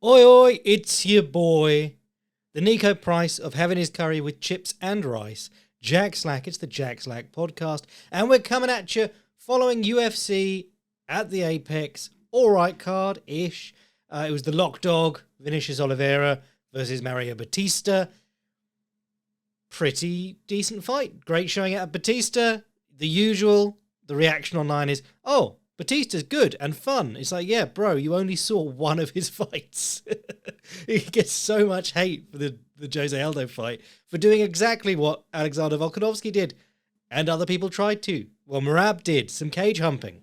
Oi, oi, it's your boy. The Nico Price of having his curry with chips and rice. Jack Slack, it's the Jack Slack podcast. And we're coming at you following UFC at the Apex. Alright card-ish. It was the Lock Dog, Vinicius Oliveira versus Mario Bautista. Pretty decent fight. Great showing out of Bautista. The usual, the reaction online is, oh, Bautista's good and fun. It's like, yeah, bro, you only saw one of his fights. He gets so much hate for the Jose Aldo fight for doing exactly what Alexander Volkanovski did. And other people tried to. Well, Merab did some cage humping.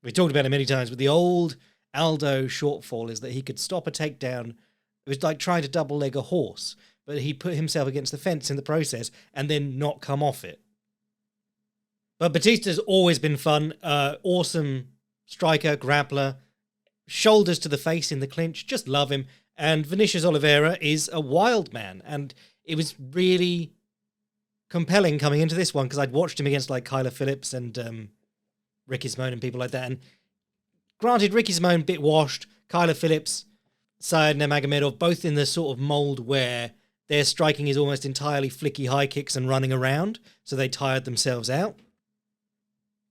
We talked about it many times, but the old Aldo shortfall is that he could stop a takedown. It was like trying to double leg a horse, but he put himself against the fence in the process and then not come off it. But Bautista's always been fun. Awesome striker, grappler, shoulders to the face in the clinch. Just love him. And Vinicius Oliveira is a wild man. And it was really compelling coming into this one because I'd watched him against like Kyler Phillips and Ricky Simone and people like that. And granted, Ricky Simone, bit washed. Kyler Phillips, Saad Nurmagomedov, both in the sort of mold where their striking is almost entirely flicky high kicks and running around. So they tired themselves out.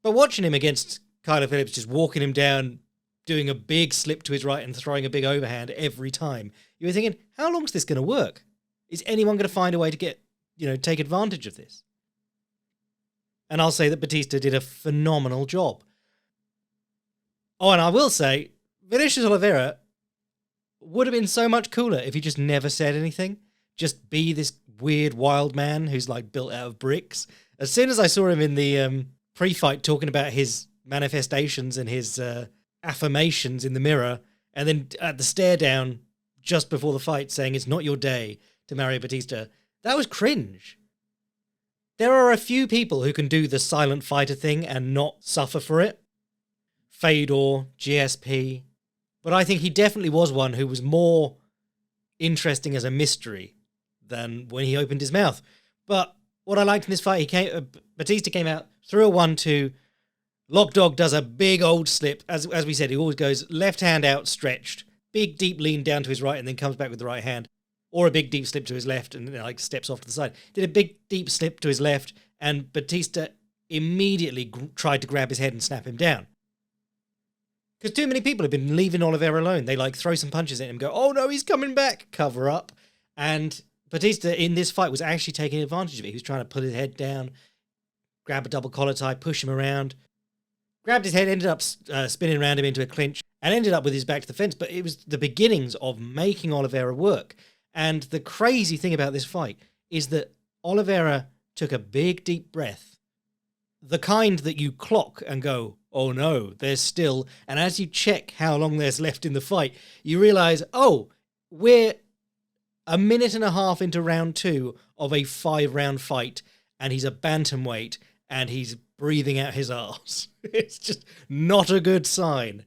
But watching him against Kyler Phillips, just walking him down, doing a big slip to his right and throwing a big overhand every time, you were thinking, how long is this going to work? Is anyone going to find a way to take advantage of this? And I'll say that Bautista did a phenomenal job. Oh, and I will say, Vinicius Oliveira would have been so much cooler if he just never said anything. Just be this weird wild man who's like built out of bricks. As soon as I saw him in the pre-fight talking about his manifestations and his affirmations in the mirror, and then at the stare down just before the fight saying it's not your day to Mario Bautista, that was cringe. There are a few people who can do the silent fighter thing and not suffer for it. Fedor, GSP. But I think he definitely was one who was more interesting as a mystery than when he opened his mouth. But what I liked in this fight, Bautista came out, threw a 1-2. Lock Dog does a big old slip. As we said, he always goes left hand outstretched, big deep lean down to his right and then comes back with the right hand. Or a big deep slip to his left and like steps off to the side. Did a big deep slip to his left and Bautista immediately tried to grab his head and snap him down. Because too many people have been leaving Oliveira alone. They like throw some punches at him, go, oh no, he's coming back, cover up. And Bautista in this fight was actually taking advantage of it. He was trying to put his head down, grab a double collar tie, push him around, grabbed his head, ended up spinning around him into a clinch, and ended up with his back to the fence. But it was the beginnings of making Oliveira work. And the crazy thing about this fight is that Oliveira took a big, deep breath, the kind that you clock and go, oh no, there's still. And as you check how long there's left in the fight, you realize, oh, we're a minute and a half into round 2 of a 5-round fight, and he's a bantamweight, and he's breathing out his arse. It's just not a good sign.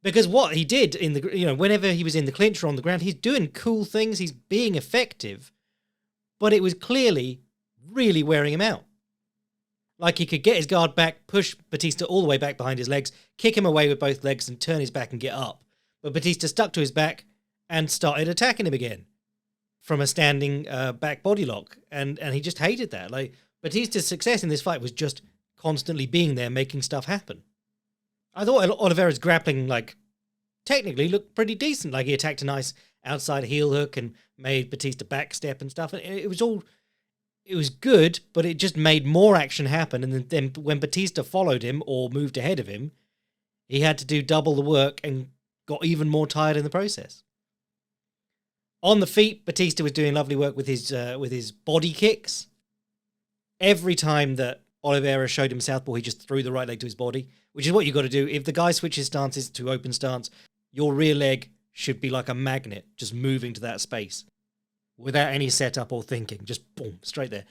Because what he did in the, whenever he was in the clinch or on the ground, he's doing cool things, he's being effective, but it was clearly really wearing him out. Like he could get his guard back, push Bautista all the way back behind his legs, kick him away with both legs and turn his back and get up. But Bautista stuck to his back and started attacking him again from a standing back body lock. And he just hated that. Like Bautista's success in this fight was just constantly being there, making stuff happen. I thought Oliveira's grappling, technically looked pretty decent. Like he attacked a nice outside heel hook and made Bautista backstep and stuff. And it was good, but it just made more action happen. And then when Bautista followed him or moved ahead of him, he had to do double the work and got even more tired in the process. On the feet, Bautista was doing lovely work with his body kicks. Every time that Oliveira showed him southpaw, he just threw the right leg to his body, which is what you got to do. If the guy switches stances to open stance, your rear leg should be like a magnet, just moving to that space without any setup or thinking, just boom, straight there.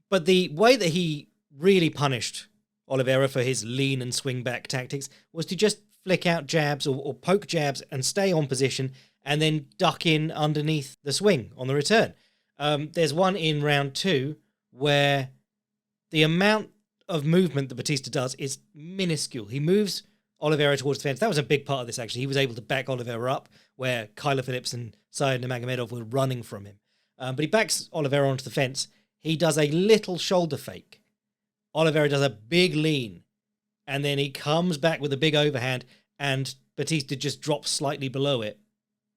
But the way that he really punished Oliveira for his lean and swing back tactics was to just flick out jabs or poke jabs and stay on position and then duck in underneath the swing on the return. There's one in round 2 where the amount of movement that Bautista does is minuscule. He moves Oliveira towards the fence. That was a big part of this, actually. He was able to back Oliveira up where Kyler Phillips and Said Nurmagomedov were running from him. But he backs Oliveira onto the fence. He does a little shoulder fake. Oliveira does a big lean, and then he comes back with a big overhand, and Bautista just drops slightly below it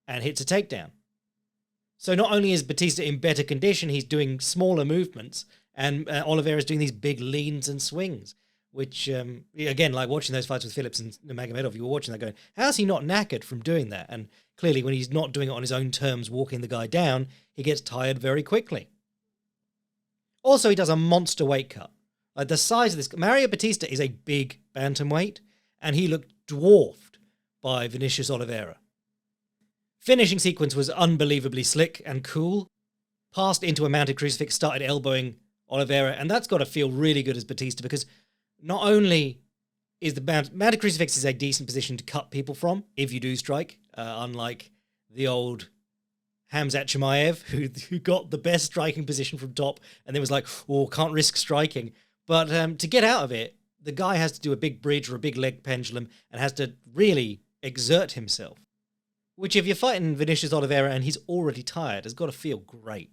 and hits a takedown. So not only is Bautista in better condition, he's doing smaller movements, and Oliveira's doing these big leans and swings, which, again, like watching those fights with Phillips and Nurmagomedov, you were watching that going, how's he not knackered from doing that? And clearly when he's not doing it on his own terms, walking the guy down, he gets tired very quickly. Also, he does a monster weight cut. Like the size of this, Mario Bautista is a big bantamweight, and he looked dwarfed by Vinicius Oliveira. Finishing sequence was unbelievably slick and cool. Passed into a mounted crucifix, started elbowing Oliveira, and that's got to feel really good as Bautista, because not only is the mounted crucifix is a decent position to cut people from if you do strike, unlike the old Hamzat Chimaev, who got the best striking position from top and then was like, oh, can't risk striking. But to get out of it, the guy has to do a big bridge or a big leg pendulum and has to really exert himself. Which, if you're fighting Vinicius Oliveira and he's already tired, has got to feel great.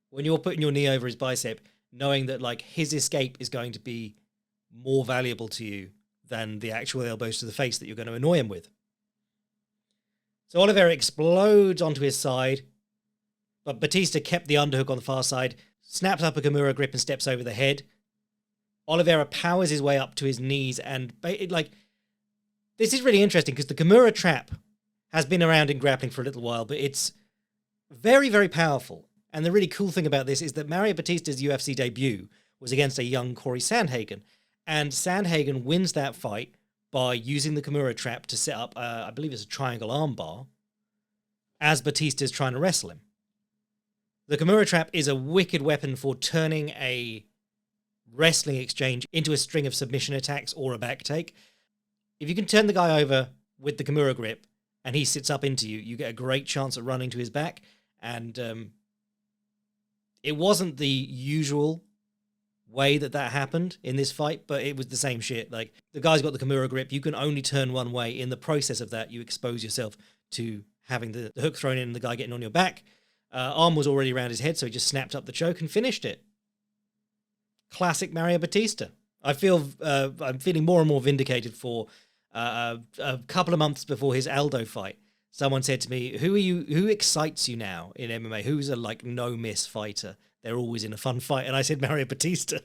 When you're putting your knee over his bicep, knowing that like his escape is going to be more valuable to you than the actual elbows to the face that you're going to annoy him with. So Oliveira explodes onto his side, but Bautista kept the underhook on the far side, snaps up a Kimura grip and steps over the head. Oliveira powers his way up to his knees, and this is really interesting because the Kimura trap has been around in grappling for a little while, but it's very, very powerful. And the really cool thing about this is that Mario Bautista's UFC debut was against a young Corey Sandhagen, and Sandhagen wins that fight by using the Kimura trap to set up, I believe it's a triangle armbar, as Bautista's trying to wrestle him. The Kimura trap is a wicked weapon for turning a wrestling exchange into a string of submission attacks or a back take. If you can turn the guy over with the Kimura grip and he sits up into you, you get a great chance at running to his back. And it wasn't the usual way that happened in this fight, but it was the same shit. Like, the guy's got the Kimura grip, you can only turn one way. In the process of that, you expose yourself to having the hook thrown in and the guy getting on your back. Arm was already around his head, so he just snapped up the choke and finished it. Classic Mario Bautista. I'm feeling more and more vindicated for a couple of months before his Aldo fight. Someone said to me, who excites you now in MMA? Who's a no-miss fighter? They're always in a fun fight. And I said Mario Bautista.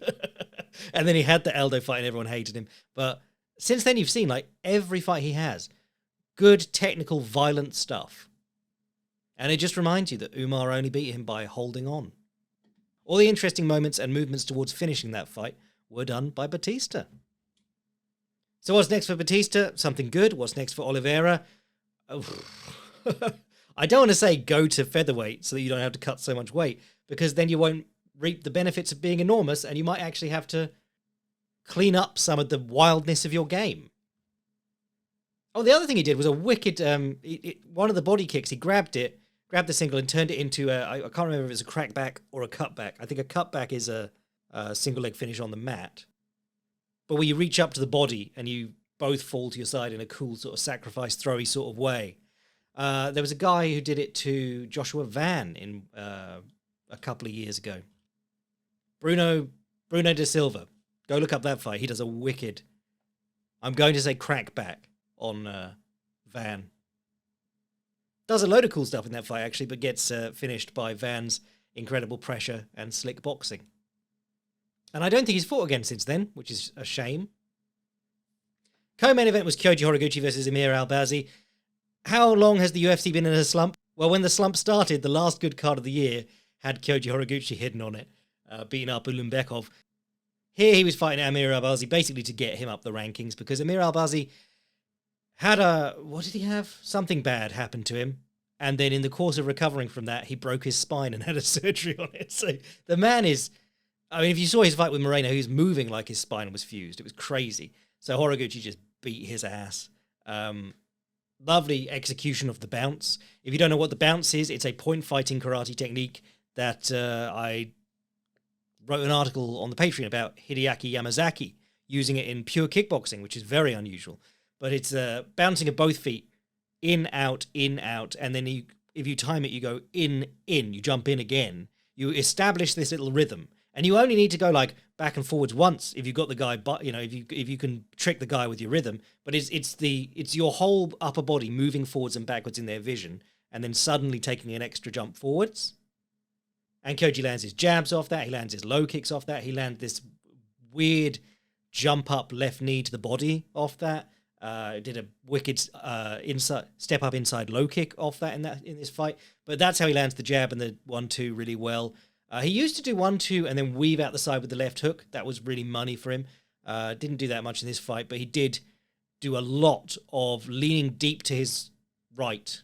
And then he had the Aldo fight and everyone hated him. But since then, you've seen every fight he has, good, technical, violent stuff. And it just reminds you that Umar only beat him by holding on. All the interesting moments and movements towards finishing that fight were done by Bautista. So what's next for Bautista? Something good. What's next for Oliveira? I don't want to say go to featherweight so that you don't have to cut so much weight, because then you won't reap the benefits of being enormous and you might actually have to clean up some of the wildness of your game. Oh, the other thing he did was a wicked, one of the body kicks, he grabbed the single and turned it into I can't remember if it's a crackback or a cutback. I think a cutback is a single leg finish on the mat. But where you reach up to the body and you both fall to your side in a cool sort of sacrifice throwy sort of way. There was a guy who did it to Joshua Van in a couple of years ago. Bruno de Silva. Go look up that fight. He does a wicked, I'm going to say crackback on Van. Does a load of cool stuff in that fight, actually, but gets finished by Van's incredible pressure and slick boxing. And I don't think he's fought again since then, which is a shame. Co-main event was Kyoji Horiguchi versus Amir Albazi. How long has the UFC been in a slump? Well, when the slump started, the last good card of the year had Kyoji Horiguchi hidden on it, beating up Ulanbekov. Here he was fighting Amir Albazi basically to get him up the rankings, because Amir Albazi had what did he have? Something bad happened to him. And then in the course of recovering from that, he broke his spine and had a surgery on it. So the man is, if you saw his fight with Moreno, he was moving like his spine was fused. It was crazy. So Horiguchi just beat his ass. Lovely execution of the bounce. If you don't know what the bounce is, it's a point fighting karate technique that I wrote an article on the Patreon about Hideaki Yamazaki using it in pure kickboxing, which is very unusual. But it's bouncing of both feet in, out, and then if you time it, you go in, you jump in again. You establish this little rhythm, and you only need to go like back and forwards once if you've got the guy, but if you can trick the guy with your rhythm. But it's your whole upper body moving forwards and backwards in their vision, and then suddenly taking an extra jump forwards. And Kyoji lands his jabs off that. He lands his low kicks off that. He lands this weird jump up left knee to the body off that. Did a wicked inside step up inside low kick off that in this fight. But that's how he lands the jab and the 1-2 really well. He used to do 1-2 and then weave out the side with the left hook. That was really money for him. Didn't do that much in this fight, but he did do a lot of leaning deep to his right.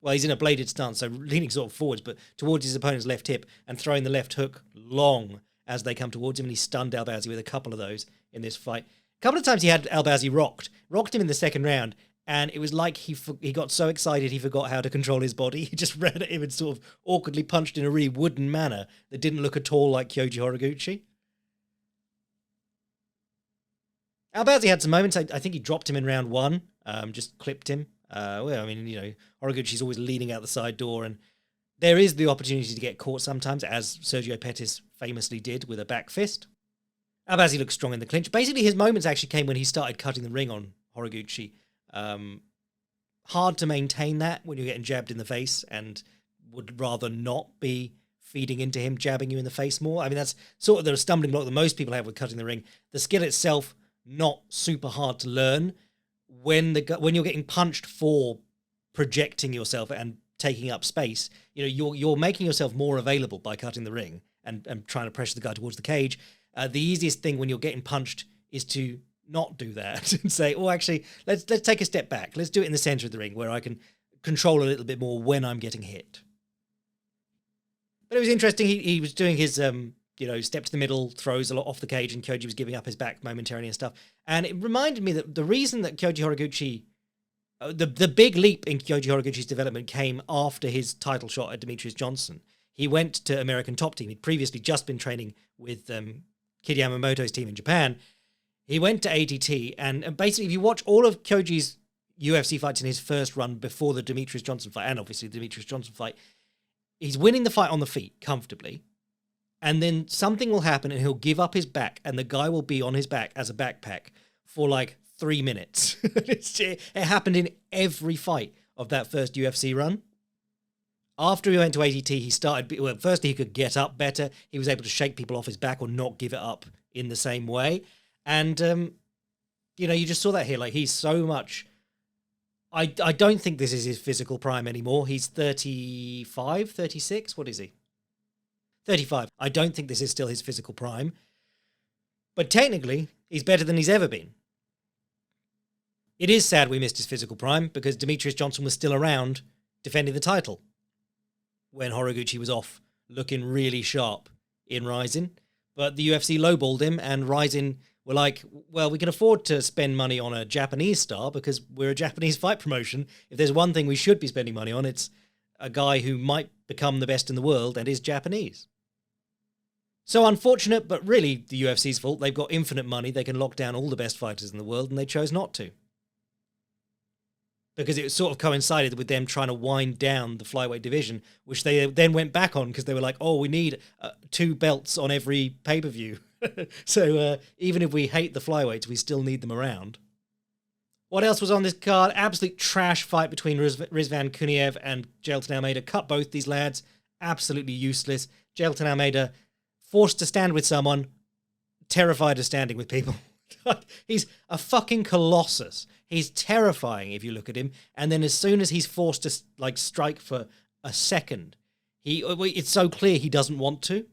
Well, he's in a bladed stance, so leaning sort of forwards, but towards his opponent's left hip and throwing the left hook long as they come towards him. And he stunned Albazi with a couple of those in this fight. A couple of times he had Albazi rocked him in the second round, and it was like he got so excited he forgot how to control his body. He just ran at him and sort of awkwardly punched in a really wooden manner that didn't look at all like Kyoji Horiguchi. Albazi had some moments. I think he dropped him in round 1, just clipped him. Horiguchi's always leading out the side door, and there is the opportunity to get caught sometimes, as Sergio Pettis famously did with a back fist. Albazi looks strong in the clinch. Basically, his moments actually came when he started cutting the ring on Horiguchi. Hard to maintain that when you're getting jabbed in the face, and would rather not be feeding into him jabbing you in the face more. I mean, that's sort of the stumbling block that most people have with cutting the ring. The skill itself, not super hard to learn. When you're getting punched for projecting yourself and taking up space, you're making yourself more available by cutting the ring and trying to pressure the guy towards the cage. The easiest thing when you're getting punched is to not do that and say, oh, actually, let's take a step back. Let's do it in the center of the ring where I can control a little bit more when I'm getting hit. But it was interesting. He was doing his step to the middle, throws a lot off the cage, and Kyoji was giving up his back momentarily and stuff. And it reminded me that the reason that Kyoji Horiguchi, the big leap in Kyoji Horiguchi's development came after his title shot at Demetrius Johnson. He went to American Top Team. He'd previously just been training with Kid Yamamoto's team in Japan. He went to ATT, and basically, if you watch all of Kyoji's UFC fights in his first run before the Demetrius Johnson fight, and obviously the Demetrius Johnson fight, he's winning the fight on the feet comfortably. And then something will happen and he'll give up his back, and the guy will be on his back as a backpack for like 3 minutes. It happened in every fight of that first UFC run. After he went to ATT, he started... Well, firstly, he could get up better. He was able to shake people off his back or not give it up in the same way. And, you just saw that here. Like, he's so much... I don't think this is his physical prime anymore. He's 35, 36? What is he? 35. I don't think this is still his physical prime. But technically, he's better than he's ever been. It is sad we missed his physical prime because Demetrius Johnson was still around defending the title when Horiguchi was off looking really sharp in Rizin. But the UFC lowballed him, and Rizin were like, well, we can afford to spend money on a Japanese star because we're a Japanese fight promotion. If there's one thing we should be spending money on, it's a guy who might become the best in the world and is Japanese. So unfortunate, but really the UFC's fault. They've got infinite money. They can lock down all the best fighters in the world, and they chose not to. Because it sort of coincided with them trying to wind down the flyweight division, which they then went back on because they were like, oh, we need 2 belts on every pay-per-view. So even if we hate the flyweights, we still need them around. What else was on this card? Absolute trash fight between Rizvan Kuniev and Jailton Almeida. Cut both these lads. Absolutely useless. Jailton Almeida forced to stand with someone, terrified of standing with people. He's a fucking colossus. He's terrifying if you look at him. And then as soon as he's forced to strike for a second, it's so clear he doesn't want to.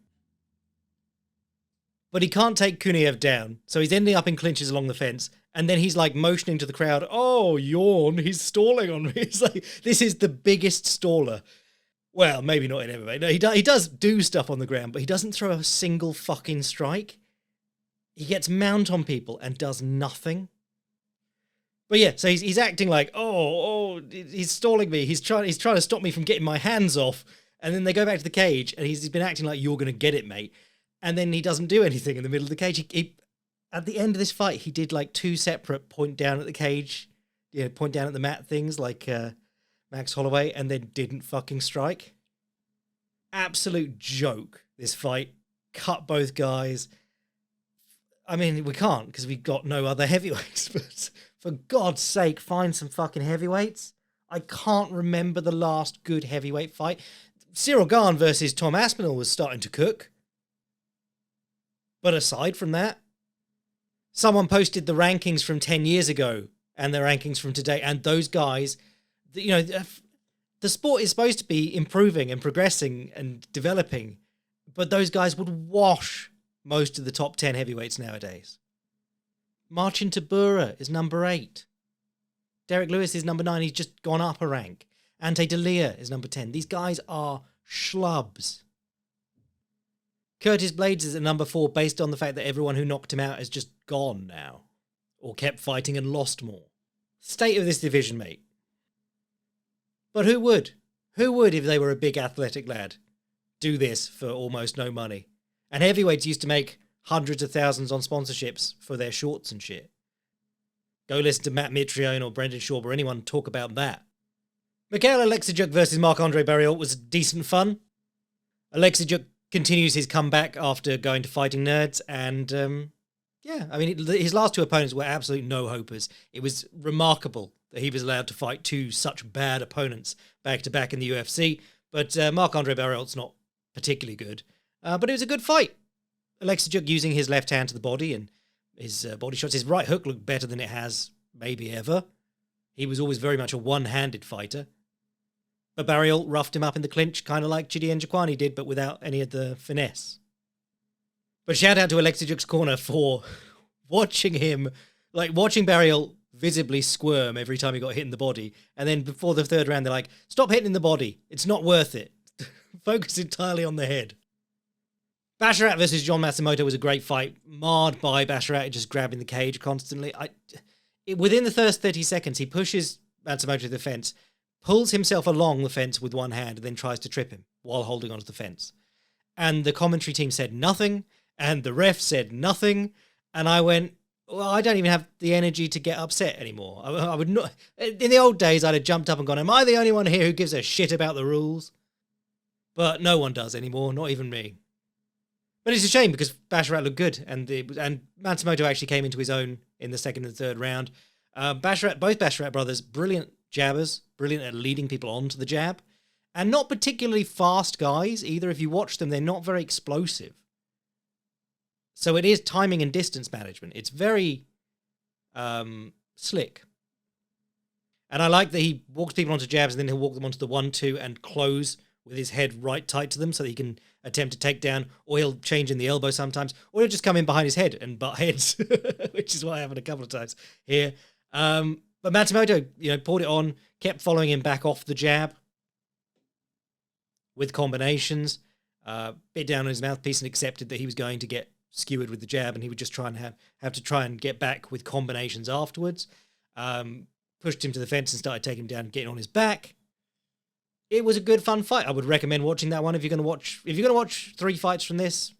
But he can't take Kuniev down, so he's ending up in clinches along the fence. And then he's motioning to the crowd, oh, yawn, he's stalling on me. It's like, this is the biggest staller. Well, maybe not in MMA. No, he does do stuff on the ground, but he doesn't throw a single fucking strike. He gets mount on people and does nothing. But yeah, so he's acting like, oh, he's stalling me. He's trying to stop me from getting my hands off. And then they go back to the cage, and he's been acting like, you're going to get it, mate. And then he doesn't do anything in the middle of the cage. He at the end of this fight, he did 2 separate point down at the cage point down at the mat things like Max Holloway, and then didn't fucking strike. Absolute joke, this fight. Cut both guys. I mean, we can't because we've got no other heavyweights, but for God's sake, find some fucking heavyweights. I can't remember the last good heavyweight fight. Cyril Gane versus Tom Aspinall was starting to cook. But aside from that, someone posted the rankings from 10 years ago and the rankings from today, and those guys, you know, the sport is supposed to be improving and progressing and developing, but those guys would wash most of the top 10 heavyweights nowadays. Marcin Tybura is number 8. Derek Lewis is number 9. He's just gone up a rank. Ante D'Elia is number 10. These guys are schlubs. Curtis Blades is at number 4 based on the fact that everyone who knocked him out has just gone now. Or kept fighting and lost more. State of this division, mate. But who would? Who would, if they were a big athletic lad, do this for almost no money? And heavyweights used to make hundreds of thousands on sponsorships for their shorts and shit. Go listen to Matt Mitrione or Brendan Schaub or anyone talk about that. Mikhail Alexijuk versus Marc-Andre Barriault was decent fun. Alexijuk continues his comeback after going to Fighting Nerds, and yeah, I mean, his last 2 opponents were absolute no-hopers. It was remarkable that he was allowed to fight 2 such bad opponents back-to-back in the UFC, but Marc-Andre Barriault's not particularly good. But it was a good fight. Alexijuk using his left hand to the body and his body shots. His right hook looked better than it has maybe ever. He was always very much a one-handed fighter. But Barriault roughed him up in the clinch, kind of like Chidi Njokwani did, but without any of the finesse. But shout out to Alexiuk's corner for watching him, like watching Barriault visibly squirm every time he got hit in the body. And then before the 3rd round, they're like, stop hitting in the body. It's not worth it. Focus entirely on the head. Basharat versus John Matsumoto was a great fight, marred by Basharat just grabbing the cage constantly. Within the first 30 seconds, he pushes Matsumoto to the fence, pulls himself along the fence with one hand, and then tries to trip him while holding onto the fence. And the commentary team said nothing, and the ref said nothing, and I went, well, I don't even have the energy to get upset anymore. I would not. In the old days, I'd have jumped up and gone, am I the only one here who gives a shit about the rules? But no one does anymore, not even me. But it's a shame because Basharat looked good, and Matsumoto actually came into his own in the 2nd and 3rd round. Both Basharat brothers, brilliant jabbers, brilliant at leading people onto the jab, and not particularly fast guys either. If you watch them, they're not very explosive. So it is timing and distance management. It's very slick. And I like that he walks people onto jabs and then he'll walk them onto the 1-2 and close with his head right tight to them so that he can attempt to take down, or he'll change in the elbow sometimes, or he'll just come in behind his head and butt heads, which is what happened a couple of times here. But Matsumoto, poured it on, kept following him back off the jab with combinations, bit down on his mouthpiece and accepted that he was going to get skewered with the jab and he would just try and have to try and get back with combinations afterwards. Pushed him to the fence and started taking him down and getting on his back. It was a good, fun fight. I would recommend watching that one if you're going to watch 3 fights from this: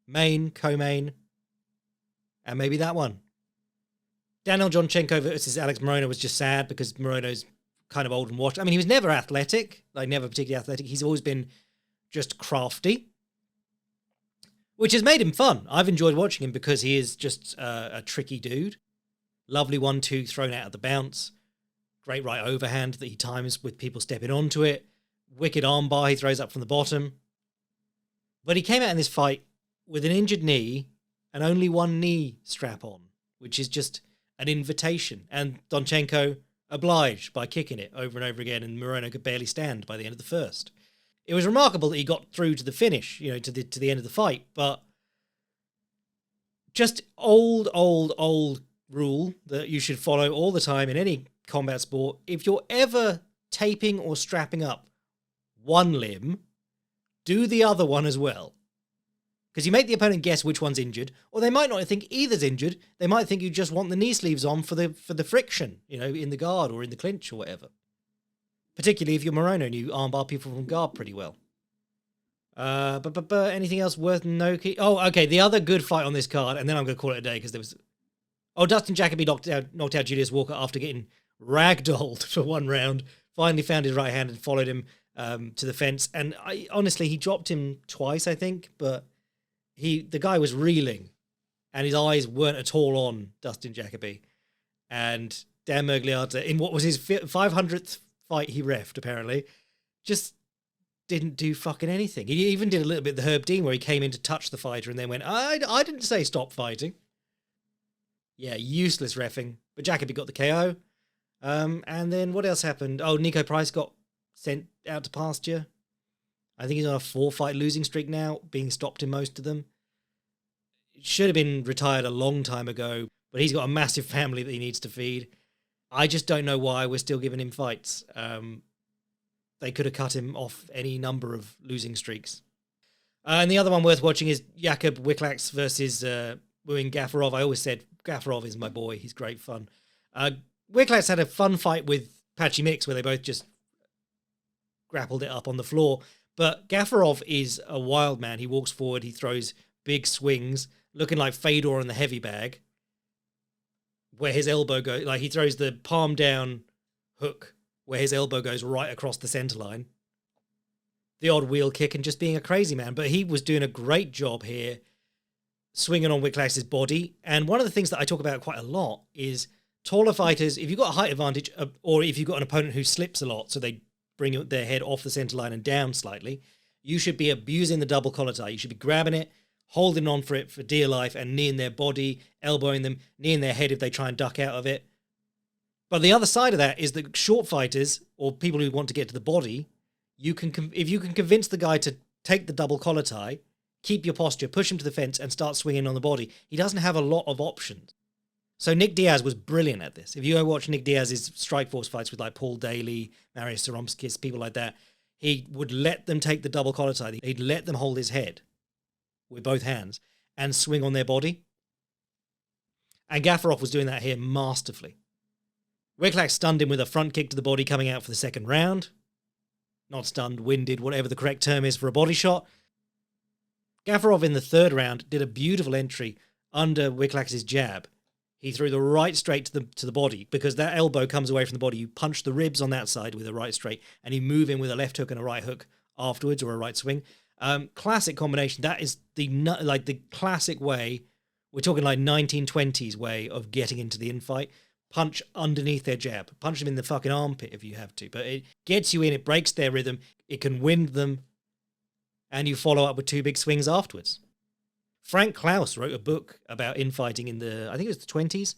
main, co-main, and maybe that one. Daniel Jonchenko versus Alex Morono was just sad because Morono's kind of old and washed. I mean, he was never athletic, never particularly athletic. He's always been just crafty, which has made him fun. I've enjoyed watching him because he is just a tricky dude. Lovely 1-2 thrown out of the bounce. Great right overhand that he times with people stepping onto it. Wicked armbar he throws up from the bottom. But he came out in this fight with an injured knee and only one knee strap on, which is just an invitation. And Donchenko obliged by kicking it over and over again, and Morono could barely stand by the end of the first. It was remarkable that he got through to the finish, to the end of the fight, but just old rule that you should follow all the time in any combat sport. If you're ever taping or strapping up one limb, do the other one as well. Because you make the opponent guess which one's injured, or they might not think either's injured. They might think you just want the knee sleeves on for the friction, in the guard or in the clinch or whatever. Particularly if you're Morono and you armbar people from guard pretty well. But anything else worth noting? Oh, okay, the other good fight on this card, and then I'm going to call it a day because there was... Oh, Dustin Jacoby knocked out Julius Walker after getting ragdolled for one round, finally found his right hand and followed him to the fence. And honestly, he dropped him twice, I think, but the guy was reeling and his eyes weren't at all on Dustin Jacoby. And Dan Miragliotta, in what was his 500th fight he reffed, apparently, just didn't do fucking anything. He even did a little bit of the Herb Dean where he came in to touch the fighter and then went, I didn't say stop fighting. Yeah, useless reffing. But Jacoby got the KO. And then what else happened? Oh, Nico Price got sent out to pasture. I think he's on a 4-fight losing streak now, being stopped in most of them. Should have been retired a long time ago, but he's got a massive family that he needs to feed. I just don't know why we're still giving him fights. They could have cut him off any number of losing streaks. And the other one worth watching is Jakub Wiklax versus Wooing Gafarov. I always said Gafarov is my boy. He's great fun. Wiklax had a fun fight with Patchy Mix where they both just grappled it up on the floor. But Gafarov is a wild man. He walks forward. He throws big swings, looking like Fedor in the heavy bag, where his elbow goes. Like he throws the palm down hook where his elbow goes right across the center line. The odd wheel kick and just being a crazy man. But he was doing a great job here, swinging on Wiklax's body. And one of the things that I talk about quite a lot is taller fighters, if you've got a height advantage, or if you've got an opponent who slips a lot, so they bring their head off the center line and down slightly, you should be abusing the double collar tie. You should be grabbing it, holding on for it for dear life, and kneeing their body, elbowing them, kneeing their head if they try and duck out of it. But the other side of that is that short fighters, or people who want to get to the body, if you can convince the guy to take the double collar tie, keep your posture, push him to the fence, and start swinging on the body, he doesn't have a lot of options. So Nick Diaz was brilliant at this. If you go watch Nick Diaz's Strikeforce fights with like Paul Daly, Marius Saromskis, people like that, he would let them take the double collar tie. He'd let them hold his head with both hands and swing on their body. And Gafarov was doing that here masterfully. Wiklax stunned him with a front kick to the body coming out for the second round. Not stunned, winded, whatever the correct term is for a body shot. Gafarov in the third round did a beautiful entry under Wiklax's jab. He threw the right straight to the body because that elbow comes away from the body. You punch the ribs on that side with a right straight and you move in with a left hook and a right hook afterwards, or a right swing. Classic combination. That is the classic way. We're talking like 1920s way of getting into the infight. Punch underneath their jab. Punch them in the fucking armpit if you have to. But it gets you in. It breaks their rhythm. It can wind them. And you follow up with two big swings afterwards. Frank Klaus wrote a book about infighting in I think it was the 20s,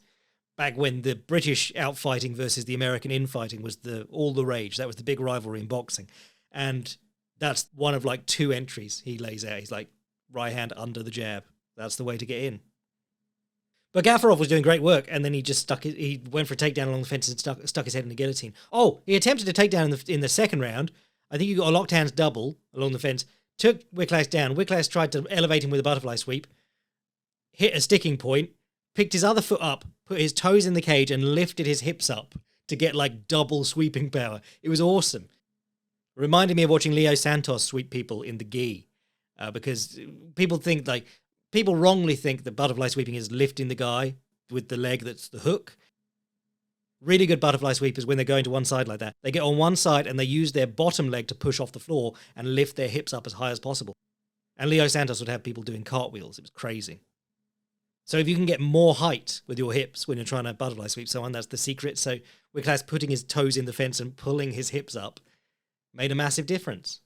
back when the British outfighting versus the American infighting was all the rage. That was the big rivalry in boxing. And that's one of like two entries he lays out. He's like, right hand under the jab. That's the way to get in. But Gafarov was doing great work, and then he went for a takedown along the fence and stuck his head in the guillotine. Oh, he attempted a takedown in the second round. I think he got a locked hands double along the fence, took Wiklax down. Wiklax tried to elevate him with a butterfly sweep, hit a sticking point, picked his other foot up, put his toes in the cage, and lifted his hips up to get like double sweeping power. It was awesome. Reminded me of watching Leo Santos sweep people in the gi, because people wrongly think that butterfly sweeping is lifting the guy with the leg that's the hook. Really good butterfly sweepers, when they're going to one side like that, they get on one side and they use their bottom leg to push off the floor and lift their hips up as high as possible. And Leo Santos would have people doing cartwheels. It was crazy. So if you can get more height with your hips when you're trying to butterfly sweep someone, that's the secret. So Wiklax putting his toes in the fence and pulling his hips up made a massive difference.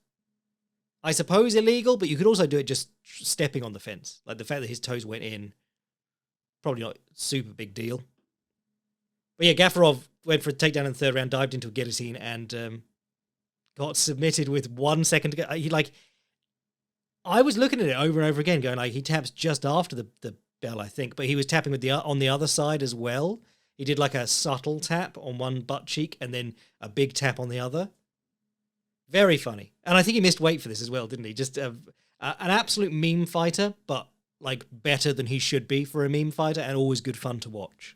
I suppose illegal, but you could also do it just stepping on the fence. Like the fact that his toes went in, probably not super big deal. But yeah, Gafarov went for a takedown in the third round, dived into a guillotine, and got submitted with 1 second to go. I was looking at it over and over again, going like, he taps just after the bell, I think, but he was tapping with on the other side as well. He did like a subtle tap on one butt cheek and then a big tap on the other. Very funny. And I think he missed weight for this as well, didn't he? Just an absolute meme fighter, but like better than he should be for a meme fighter, and always good fun to watch.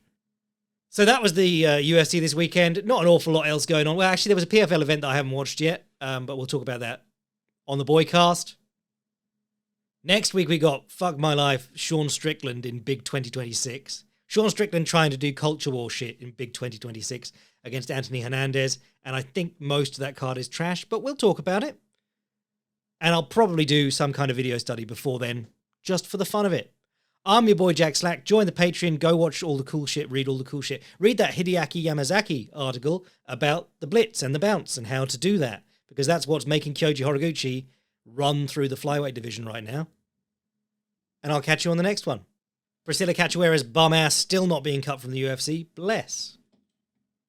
So that was the UFC this weekend. Not an awful lot else going on. Well, actually, there was a PFL event that I haven't watched yet, but we'll talk about that on the Boycast. Next week, we got Fuck My Life, Sean Strickland in Big 2026. Sean Strickland trying to do culture war shit in Big 2026. against Anthony Hernandez, and I think most of that card is trash, but we'll talk about it. And I'll probably do some kind of video study before then, just for the fun of it. I'm your boy Jack Slack. Join the Patreon. Go watch all the cool shit. Read all the cool shit. Read that Hideaki Yamazaki article about the blitz and the bounce and how to do that, because that's what's making Kyoji Horiguchi run through the flyweight division right now. And I'll catch you on the next one. Priscilla Cachoeira's bum ass still not being cut from the UFC. Bless.